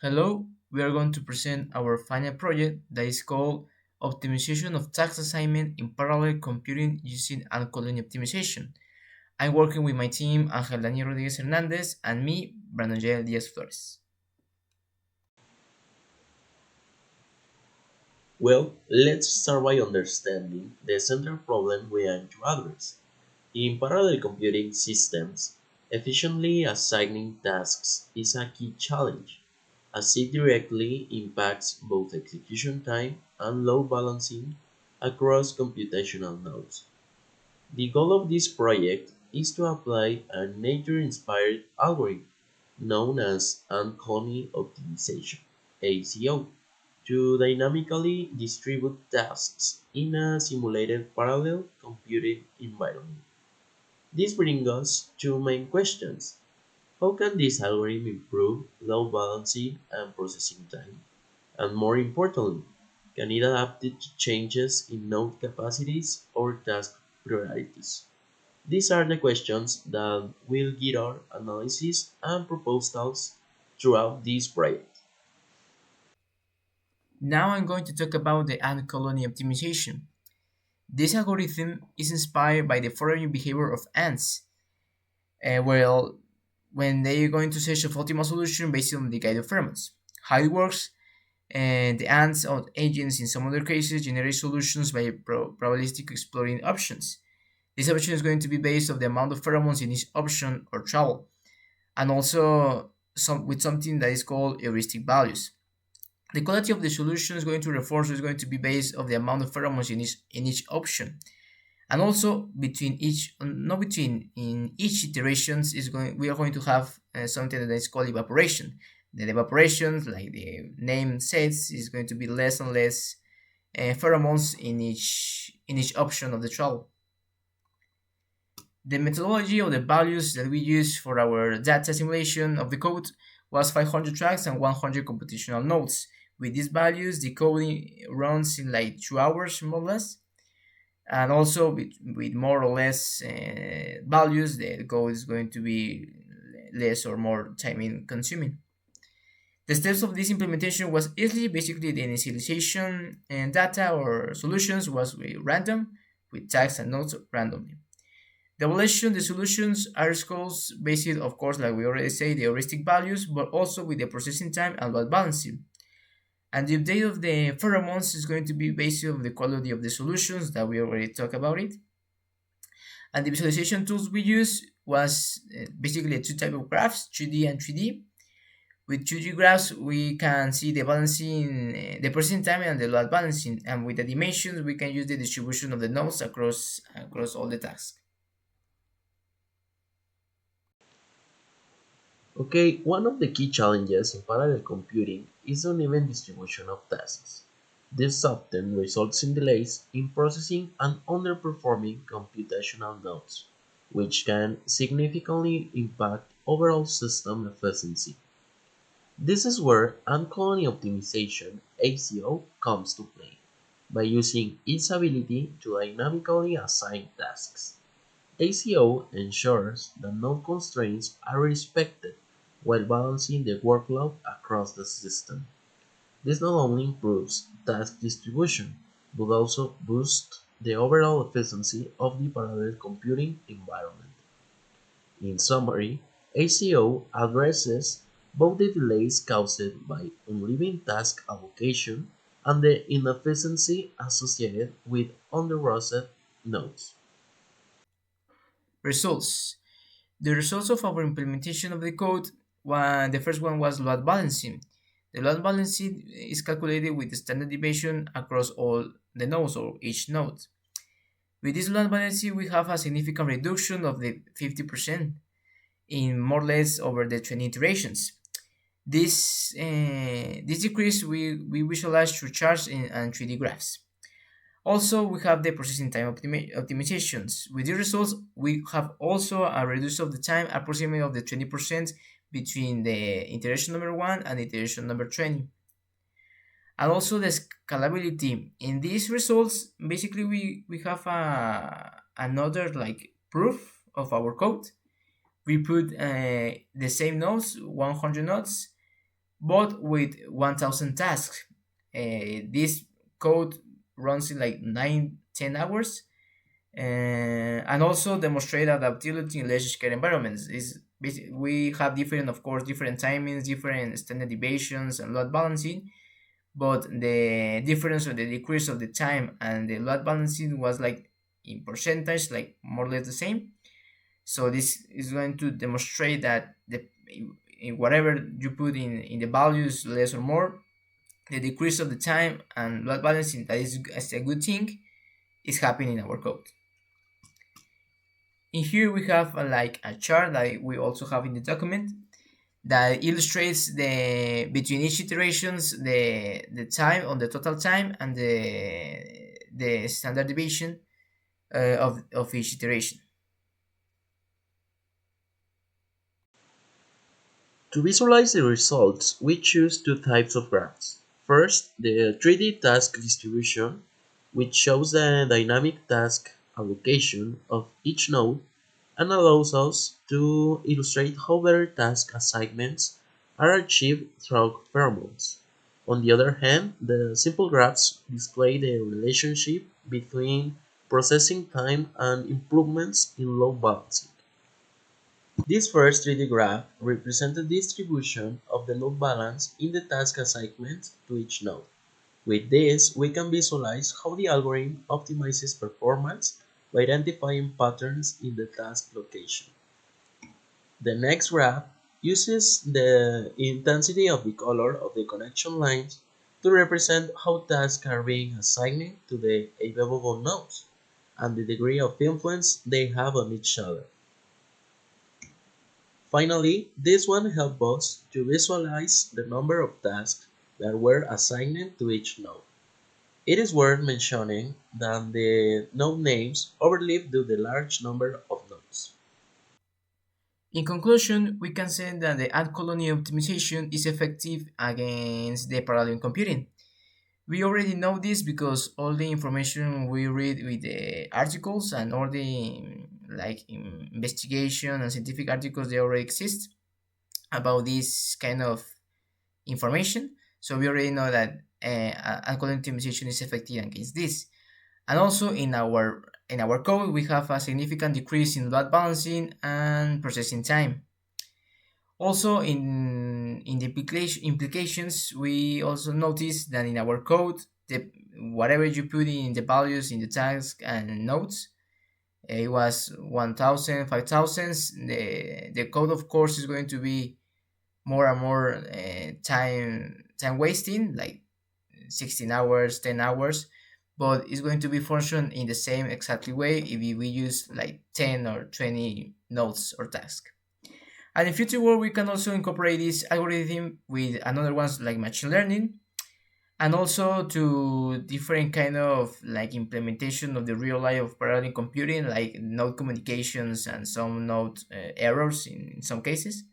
Hello, we are going to present our final project that is called Optimization of Task Assignment in Parallel Computing using Colony Optimization. I'm working with my team Angel Daniel Rodriguez Hernandez and me, Brandon Jael Diaz Flores. Well, let's start by understanding the central problem we aim to address. In parallel computing systems, efficiently assigning tasks is a key challenge, as it directly impacts both execution time and load balancing across computational nodes. The goal of this project is to apply a nature-inspired algorithm known as Ant-Colony Optimization (ACO) to dynamically distribute tasks in a simulated parallel computing environment. This brings us to main questions. How can this algorithm improve load balancing and processing time? And more importantly, can it adapt it to changes in node capacities or task priorities? These are the questions that will guide our analysis and proposals throughout this project. Now I'm going to talk about the ant colony optimization. This algorithm is inspired by the foraging behavior of ants. Well, when they are going to search for optimal solution based on the guided pheromones. How it works, and the ants or agents in some other cases generate solutions by probabilistic exploring options. This option is going to be based on the amount of pheromones in each option or travel, and also with something that is called heuristic values. The quality of the solution is going to reinforce is going to be based on the amount of pheromones in each option, and also between each not between in each iterations is going we are going to have something that is called evaporation. The evaporation, like the name says, is going to be less and less pheromones in each option of the travel. The methodology of the values that we use for our data simulation of the code was 500 tracks and 100 computational nodes. With these values, the coding runs in like 2 hours more or less, and also with more or less values, the code is going to be less or more time consuming. The steps of this implementation was easily basically the initialization and data or solutions was random with tags and nodes randomly. The evaluation, the solutions are scores based, of course, like we already say, the heuristic values, but also with the processing time and load balancing. And the update of the pheromones is going to be based on the quality of the solutions that we already talked about it. And the visualization tools we use was basically two type of graphs, 2D and 3D. With 2D graphs, we can see the balancing, the processing time and the load balancing. And with the dimensions, we can use the distribution of the nodes across all the tasks. Okay, one of the key challenges in parallel computing is the uneven distribution of tasks. This often results in delays in processing and underperforming computational nodes, which can significantly impact overall system efficiency. This is where Ant-Colony Optimization (ACO) comes to play, by using its ability to dynamically assign tasks. ACO ensures that node constraints are respected while balancing the workload across the system. This not only improves task distribution, but also boosts the overall efficiency of the parallel computing environment. In summary, ACO addresses both the delays caused by uneven task allocation and the inefficiency associated with under-processed nodes. Results. The results of our implementation of the code, the first one was load balancing. The load balancing is calculated with the standard deviation across all the nodes or each node. With this load balancing, we have a significant reduction of the 50% in more or less over the 20 iterations. This decrease we visualize through charts and 3D graphs. Also, we have the processing time optimizations. With these results, we have also a reduction of the time approximately of the 20% between the iteration number 1 and iteration number 20. And also the scalability. In these results, basically we have another like proof of our code. We put the same nodes, 100 nodes, but with 1000 tasks. This code runs in like 9-10 hours, and also demonstrate adaptability in large scale environments. We have different, of course, different timings, different standard deviations, and load balancing, but the difference or the decrease of the time and the load balancing was like in percentage, like more or less the same. So this is going to demonstrate that in whatever you put in the values, less or more, the decrease of the time and load balancing, that is a good thing, is happening in our code. In here we have like a chart that we also have in the document that illustrates the between each iterations the time on the total time and the standard deviation of each iteration. To visualize the results, we choose two types of graphs. First, the 3D task distribution, which shows the dynamic task allocation of each node and allows us to illustrate how better task assignments are achieved through pheromones. On the other hand, the simple graphs display the relationship between processing time and improvements in load balancing. This first 3D graph represents the distribution of the node balance in the task assignment to each node. With this, we can visualize how the algorithm optimizes performance by identifying patterns in the task location. The next graph uses the intensity of the color of the connection lines to represent how tasks are being assigned to the available nodes and the degree of influence they have on each other. Finally, this one helps us to visualize the number of tasks that were assigned to each node. It is worth mentioning that the node names overlap due to the large number of nodes. In conclusion, we can say that the ant colony optimization is effective against the parallel computing. We already know this because all the information we read with the articles and all the like investigation and scientific articles, they already exist about this kind of information. So we already know that algorithm optimization is effective against this. And also in our code, we have a significant decrease in load balancing and processing time. Also, in the implications, we also notice that in our code, whatever you put in the values in the task and nodes, it was 1000, 5000. The code, of course, is going to be more and more time wasting, like 16 hours, 10 hours, but it's going to be function in the same exactly way if we use like 10 or 20 nodes or tasks. And in future work, we can also incorporate this algorithm with another ones like machine learning, and also to different kind of like implementation of the real life of parallel computing, like node communications and some node errors in some cases.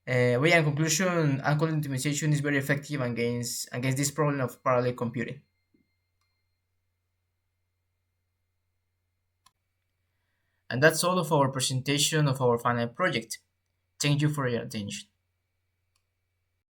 But yeah, in conclusion, algorithm optimization is very effective against this problem of parallel computing. And that's all of our presentation of our final project. Thank you for your attention.